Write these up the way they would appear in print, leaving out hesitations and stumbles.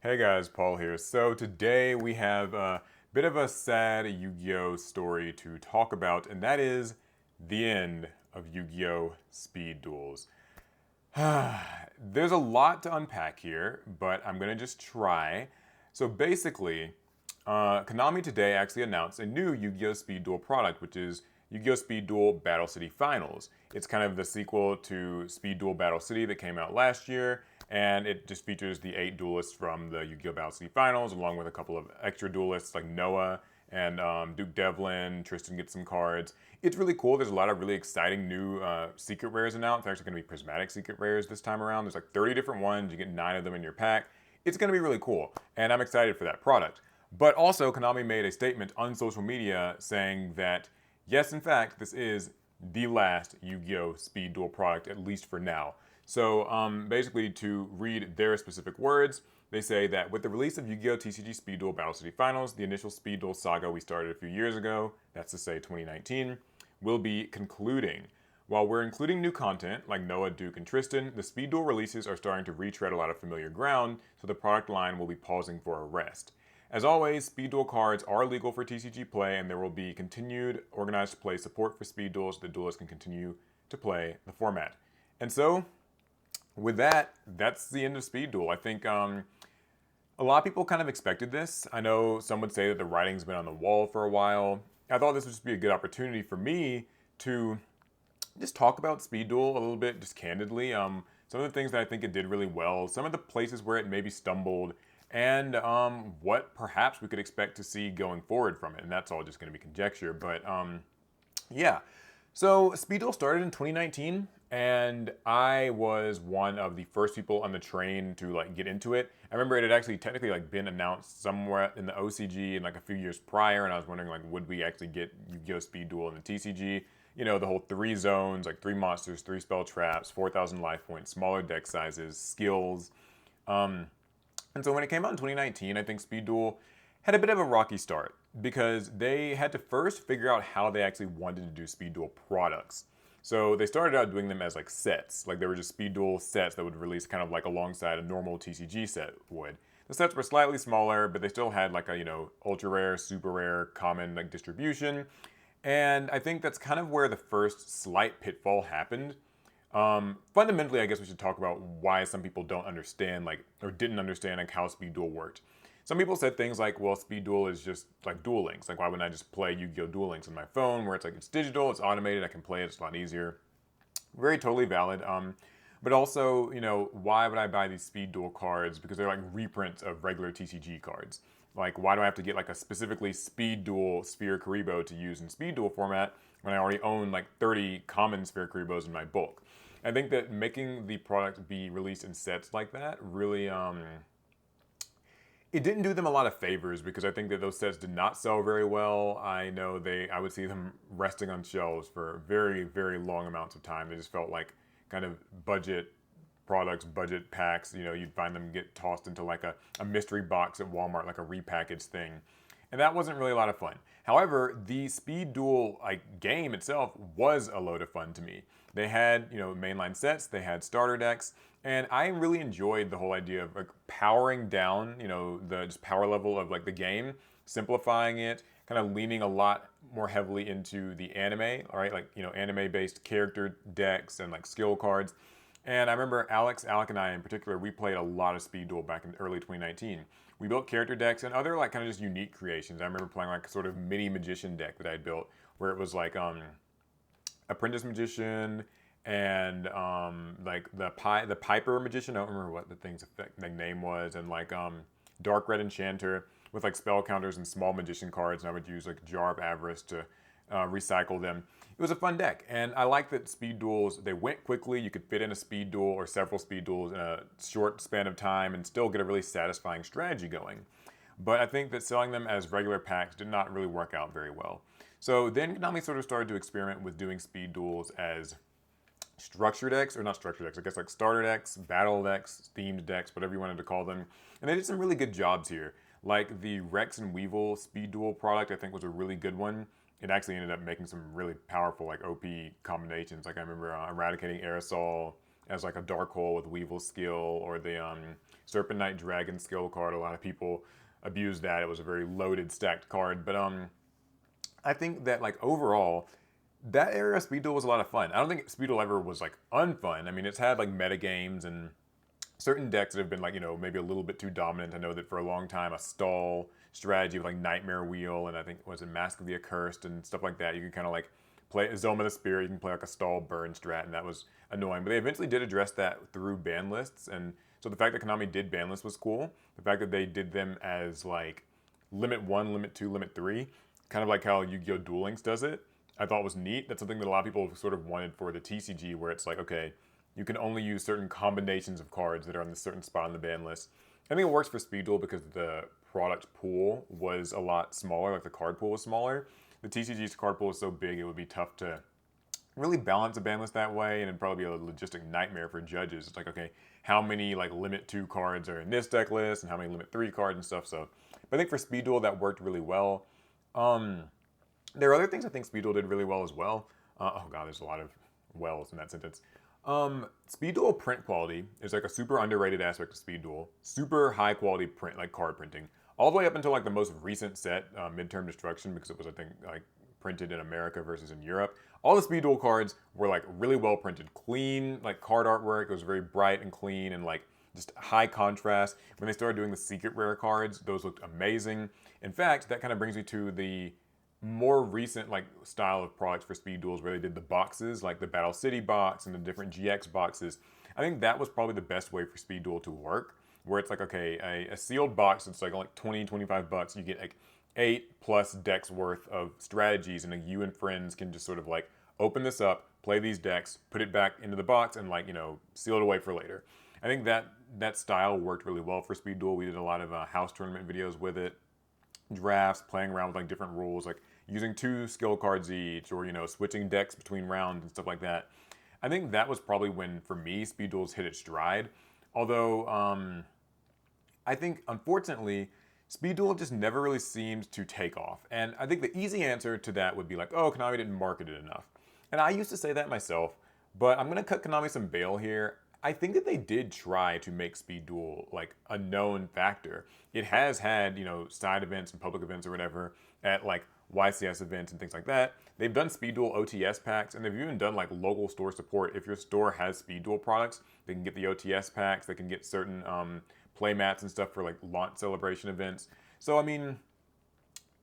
Hey guys, Paul here. So today we have a bit of a sad Yu-Gi-Oh story to talk about, and that is the end of Yu-Gi-Oh Speed Duels. There's a lot to unpack here, but I'm going to just try. So basically, Konami today actually announced a new Yu-Gi-Oh Speed Duel product, which is Yu-Gi-Oh Speed Duel Battle City Finals. It's kind of the sequel to Speed Duel Battle City that came out last year, and it just features the 8 duelists from the Yu-Gi-Oh Battle City Finals, along with a couple of extra duelists like Noah and Duke Devlin. Tristan gets some cards. It's really cool. There's a lot of really exciting new secret rares announced. They're actually going to be prismatic secret rares this time around. There's like 30 different ones. You get 9 of them in your pack. It's going to be really cool, and I'm excited for that product. But also, Konami made a statement on social media saying that, yes, in fact, this is the last Yu-Gi-Oh! Speed Duel product, at least for now. So basically, to read their specific words, they say that with the release of Yu-Gi-Oh! TCG Speed Duel Battle City Finals, the initial Speed Duel saga we started a few years ago, that's to say 2019, will be concluding. While we're including new content like Noah, Duke, and Tristan, the Speed Duel releases are starting to retread a lot of familiar ground, so the product line will be pausing for a rest. As always, Speed Duel cards are legal for TCG play, and there will be continued organized play support for Speed Duels so the duelists can continue to play the format. And so, with that, that's the end of Speed Duel. I think a lot of people kind of expected this. I know some would say that the writing's been on the wall for a while. I thought this would just be a good opportunity for me to just talk about Speed Duel a little bit, just candidly. Some of the things that I think it did really well, some of the places where it maybe stumbled, and what perhaps we could expect to see going forward from it. And that's all just going to be conjecture. But yeah. So Speed Duel started in 2019, and I was one of the first people on the train to like get into it. I remember it had actually technically like been announced somewhere in the OCG in like a few years prior, and I was wondering like, would we actually get Yu-Gi-Oh! Speed Duel in the TCG? You know, the whole 3 zones, like 3 monsters, 3 spell traps, 4,000 life points, smaller deck sizes, skills. And so when it came out in 2019, I think Speed Duel had a bit of a rocky start because they had to first figure out how they actually wanted to do Speed Duel products. So they started out doing them as like sets, like they were just Speed Duel sets that would release kind of like alongside a normal TCG set would. The sets were slightly smaller, but they still had like a, ultra rare, super rare, common like distribution. And I think that's kind of where the first slight pitfall happened. Fundamentally, I guess we should talk about why some people don't understand, like, or didn't understand, like, how Speed Duel worked. Some people said things like, well, Speed Duel is just like Duel Links. Like, why wouldn't I just play Yu-Gi-Oh! Duel Links on my phone where it's like, it's digital, it's automated, I can play it, it's a lot easier. Very totally valid. But also, why would I buy these Speed Duel cards? Because they're like reprints of regular TCG cards. Like, why do I have to get like a specifically Speed Duel Sphere Karibo to use in Speed Duel format when I already own like 30 common Sphere Karibos in my bulk? I think that making the product be released in sets like that really, it didn't do them a lot of favors because I think that those sets did not sell very well. I would see them resting on shelves for very, very long amounts of time. They just felt like kind of budget products, budget packs. You'd find them get tossed into like a mystery box at Walmart, like a repackaged thing. And that wasn't really a lot of fun. However, the Speed Duel like game itself was a load of fun to me. They had, mainline sets, they had starter decks, and I really enjoyed the whole idea of like powering down, the just power level of like the game, simplifying it, kind of leaning a lot more heavily into the anime, all right, like, anime-based character decks and like skill cards. And I remember Alec and I in particular, we played a lot of Speed Duel back in early 2019. We built character decks and other like kind of just unique creations. I remember playing like a sort of mini magician deck that I built where it was like Apprentice Magician and like the Piper Magician. I don't remember what the thing's name was, and like Dark Red Enchanter with like spell counters and small magician cards, and I would use like Jar of Avarice to recycle them. It was a fun deck, and I like that Speed Duels, they went quickly. You could fit in a Speed Duel or several Speed Duels in a short span of time and still get a really satisfying strategy going. But I think that selling them as regular packs did not really work out very well. So then Konami sort of started to experiment with doing Speed Duels as structure decks, or not structure decks, I guess like starter decks, battle decks, themed decks, whatever you wanted to call them. And they did some really good jobs here. Like the Rex and Weevil Speed Duel product, I think was a really good one. It actually ended up making some really powerful like OP combinations. Like I remember eradicating Aerosol, as like a Dark Hole with Weevil skill, or the Serpent Knight Dragon skill card. A lot of people abused that. It was a very loaded, stacked card. But I think that like overall, that era of Speed Duel was a lot of fun. I don't think Speed Duel ever was like unfun. I mean, it's had like meta games and certain decks that have been like, maybe a little bit too dominant. I know that for a long time, a stall strategy with like Nightmare Wheel and I think was it Mask of the Accursed and stuff like that. You can kind of like play Zoma the Spirit. You can play like a stall burn strat, and that was annoying. But they eventually did address that through ban lists, and so the fact that Konami did ban lists was cool. The fact that they did them as like limit 1, limit 2, limit 3, kind of like how Yu-Gi-Oh Duel Links does it, I thought was neat. That's something that a lot of people sort of wanted for the TCG, where it's like, okay, you can only use certain combinations of cards that are on this certain spot on the ban list. I think it works for Speed Duel because the product pool was a lot smaller, like the card pool was smaller. The TCG's card pool is so big, it would be tough to really balance a ban list that way, and it'd probably be a logistic nightmare for judges. It's like, okay, how many like limit 2 cards are in this deck list, and how many limit 3 cards and stuff. So, but I think for Speed Duel that worked really well. There are other things I think Speed Duel did really well as well. Oh god, there's a lot of wells in that sentence. Speed Duel print quality is like a super underrated aspect of Speed Duel. Super high quality print, like card printing, all the way up until like the most recent set, Midterm Destruction, because it was I think like printed in America versus in Europe. All the Speed Duel cards were like really well printed, clean, like card artwork. It was very bright and clean and like just high contrast. When they started doing the secret rare cards, those looked amazing. In fact, that kind of brings me to the more recent like style of products for Speed Duels, where they did the boxes, like the Battle City box and the different GX boxes. I think that was probably the best way for Speed Duel to work, where it's like, okay, a sealed box, it's like 20, 25 bucks. You get like 8+ decks worth of strategies, and like you and friends can just sort of like open this up, play these decks, put it back into the box, and like, seal it away for later. I think that style worked really well for Speed Duel. We did a lot of house tournament videos with it, drafts, playing around with like different rules, like using 2 skill cards each, or switching decks between rounds and stuff like that. I think that was probably when, for me, Speed Duels hit its stride. Although I think unfortunately Speed Duel just never really seemed to take off. And I think the easy answer to that would be like, oh, Konami didn't market it enough. And I used to say that myself, but I'm gonna cut Konami some bail here. I think that they did try to make Speed Duel like a known factor. It has had, side events and public events or whatever at like YCS events and things like that. They've done Speed Duel OTS packs, and they've even done like local store support. If your store has Speed Duel products, they can get the OTS packs, they can get certain play mats and stuff for like launch celebration events. So, I mean,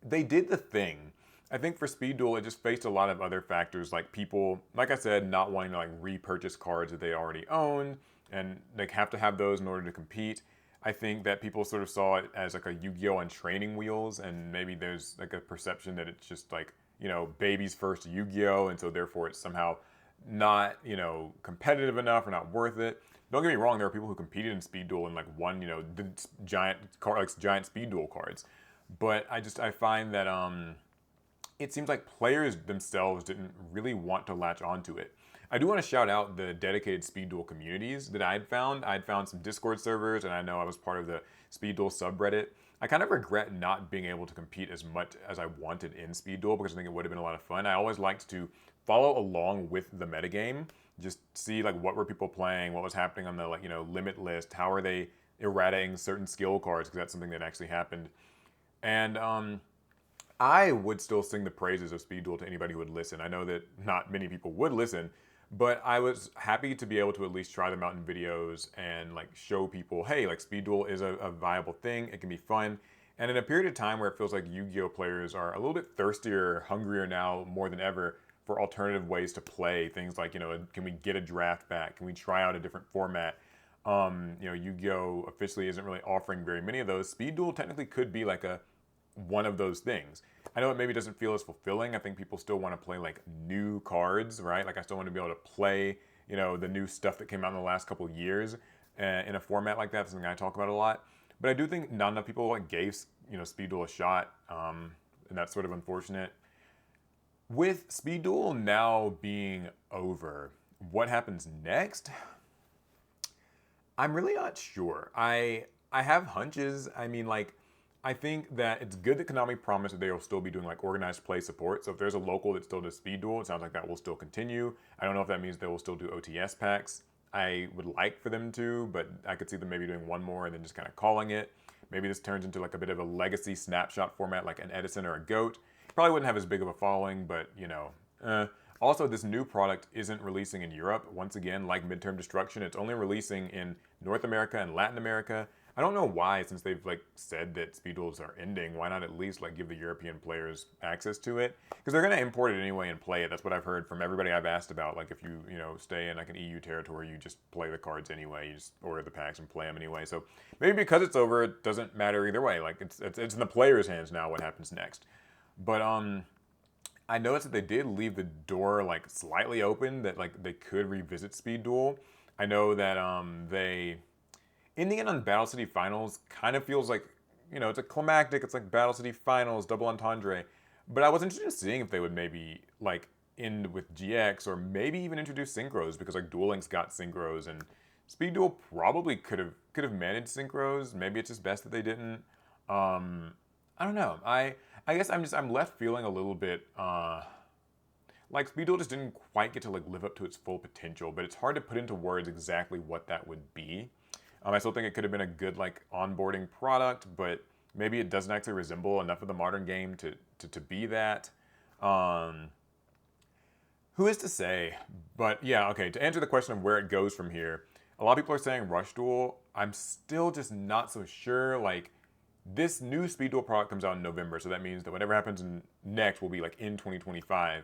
they did the thing. I think for Speed Duel, it just faced a lot of other factors, like people, like I said, not wanting to like repurchase cards that they already owned, and they have to have those in order to compete. I think that people sort of saw it as like a Yu-Gi-Oh on training wheels, and maybe there's like a perception that it's just like, baby's first Yu-Gi-Oh, and so therefore it's somehow not, competitive enough or not worth it. Don't get me wrong, there are people who competed in Speed Duel and like won, the giant giant Speed Duel cards. But I find that it seems like players themselves didn't really want to latch onto it. I do want to shout out the dedicated Speed Duel communities that I had found. I had found some Discord servers, and I know I was part of the Speed Duel subreddit. I kind of regret not being able to compete as much as I wanted in Speed Duel, because I think it would have been a lot of fun. I always liked to follow along with the metagame, just see like what were people playing, what was happening on the like limit list, how are they errating certain skill cards, because that's something that actually happened. And I would still sing the praises of Speed Duel to anybody who would listen. I know that not many people would listen, but I was happy to be able to at least try them out in videos and like show people, hey, like Speed Duel is a viable thing. It can be fun. And in a period of time where it feels like Yu-Gi-Oh players are a little bit thirstier, hungrier now more than ever for alternative ways to play things like, can we get a draft back? Can we try out a different format? Yu-Gi-Oh officially isn't really offering very many of those. Speed Duel technically could be like one of those things. I know it maybe doesn't feel as fulfilling. I think people still want to play like new cards, right? Like I still want to be able to play, the new stuff that came out in the last couple of years in a format like that. That's something I talk about a lot. But I do think not enough people like gave, Speed Duel a shot, and that's sort of unfortunate. With Speed Duel now being over, what happens next? I'm really not sure. I have hunches. I mean, like, I think that it's good that Konami promised that they will still be doing like organized play support. So if there's a local that still does Speed Duel, it sounds like that will still continue. I don't know if that means they will still do OTS packs. I would like for them to, but I could see them maybe doing one more and then just kind of calling it. Maybe this turns into like a bit of a legacy snapshot format like an Edison or a GOAT. Probably wouldn't have as big of a following, but you know. Also, this new product isn't releasing in Europe. Once again, like Midterm Destruction, it's only releasing in North America and Latin America. I don't know why, since they've like said that speed duels are ending, why not at least like give the European players access to it? Because they're gonna import it anyway and play it. That's what I've heard from everybody I've asked about. Like if you know stay in like an EU territory, you just play the cards anyway. You just order the packs and play them anyway. So maybe because it's over, it doesn't matter either way. Like it's in the players' hands now what happens next. But I noticed that they did leave the door like slightly open that like they could revisit Speed Duel. I know that they in the end on Battle City Finals kind of feels like, you know, it's a climactic, it's like Battle City Finals, double entendre. But I was interested in seeing if they would maybe like end with GX or maybe even introduce synchros because like Duel Links got synchros and Speed Duel probably could have managed synchros. Maybe it's just best that they didn't. I don't know. I guess I'm left feeling a little bit like Speed Duel just didn't quite get to like live up to its full potential, but it's hard to put into words exactly what that would be. I still think it could have been a good like onboarding product, but maybe it doesn't actually resemble enough of the modern game to be that. Who is to say? But yeah, okay, to answer the question of where it goes from here, a lot of people are saying Rush Duel. I'm still just not so sure. Like, this new Speed Duel product comes out in November, so that means that whatever happens next will be like in 2025.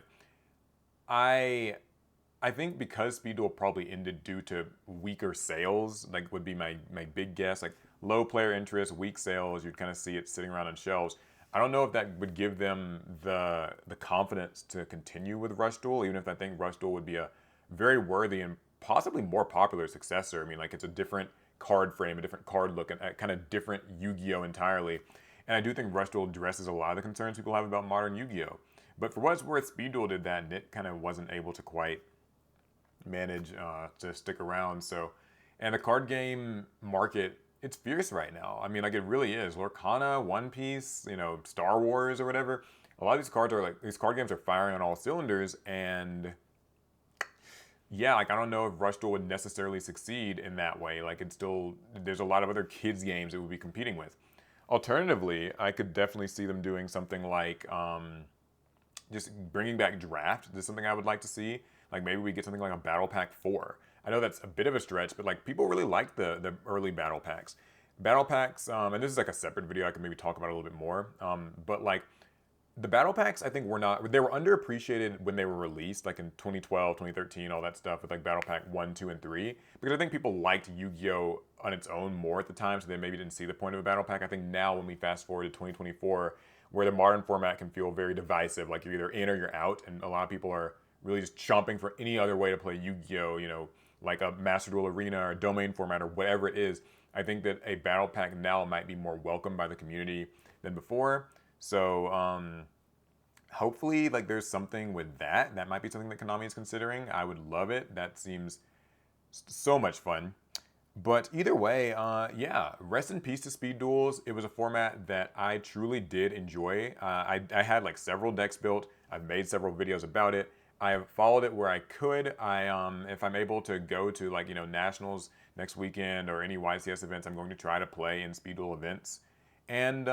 I think because Speed Duel probably ended due to weaker sales, like would be my big guess, like low player interest, weak sales, you'd kind of see it sitting around on shelves. I don't know if that would give them the confidence to continue with Rush Duel, even if I think Rush Duel would be a very worthy and possibly more popular successor. I mean, like it's a different card frame, a different card look, and a kind of different Yu-Gi-Oh entirely. And I do think Rush Duel addresses a lot of the concerns people have about modern Yu-Gi-Oh. But for what it's worth, Speed Duel did that, and it kind of wasn't able to quite manage to stick around. So, and the card game market, it's fierce right now. I mean, like it really is. Lorcana, One Piece, you know, Star Wars or whatever. A lot of these cards are like, these card games are firing on all cylinders, and yeah, like I don't know if Rush Duel would necessarily succeed in that way. Like it's still, there's a lot of other kids games it would be competing with. Alternatively, I could definitely see them doing something like just bringing back Draft. This is something I would like to see. Like maybe we get something like a Battle Pack 4. I know that's a bit of a stretch, but like people really like the early Battle Packs. Battle Packs, and this is like a separate video I can maybe talk about a little bit more, but like the Battle Packs, I think they were underappreciated when they were released, like in 2012, 2013, all that stuff with like Battle Pack 1, 2, and 3, because I think people liked Yu-Gi-Oh! On its own more at the time, so they maybe didn't see the point of a Battle Pack. I think now when we fast forward to 2024, where the modern format can feel very divisive, like you're either in or you're out, and a lot of people are really just chomping for any other way to play Yu-Gi-Oh! You know, like a Master Duel Arena or domain format or whatever it is. I think that a Battle Pack now might be more welcomed by the community than before. So hopefully like there's something with that. That might be something that Konami is considering. I would love it. That seems so much fun. But either way, yeah, rest in peace to Speed Duels. It was a format that I truly did enjoy. I had like several decks built. I've made several videos about it. I have followed it where I could. If I'm able to go to like, you know, nationals next weekend or any YCS events, I'm going to try to play in Speed Duel events. And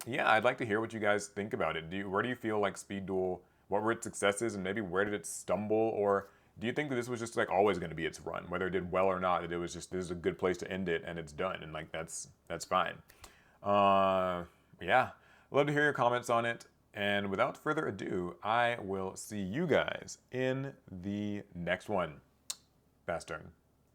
yeah, I'd like to hear what you guys think about it. Where do you feel like Speed Duel, what were its successes, and maybe where did it stumble? Or do you think that this was just like always going to be its run, whether it did well or not, that it was just, this is a good place to end it and it's done, and like that's fine. Yeah, I'd love to hear your comments on it. And without further ado, I will see you guys in the next one. Fast turn.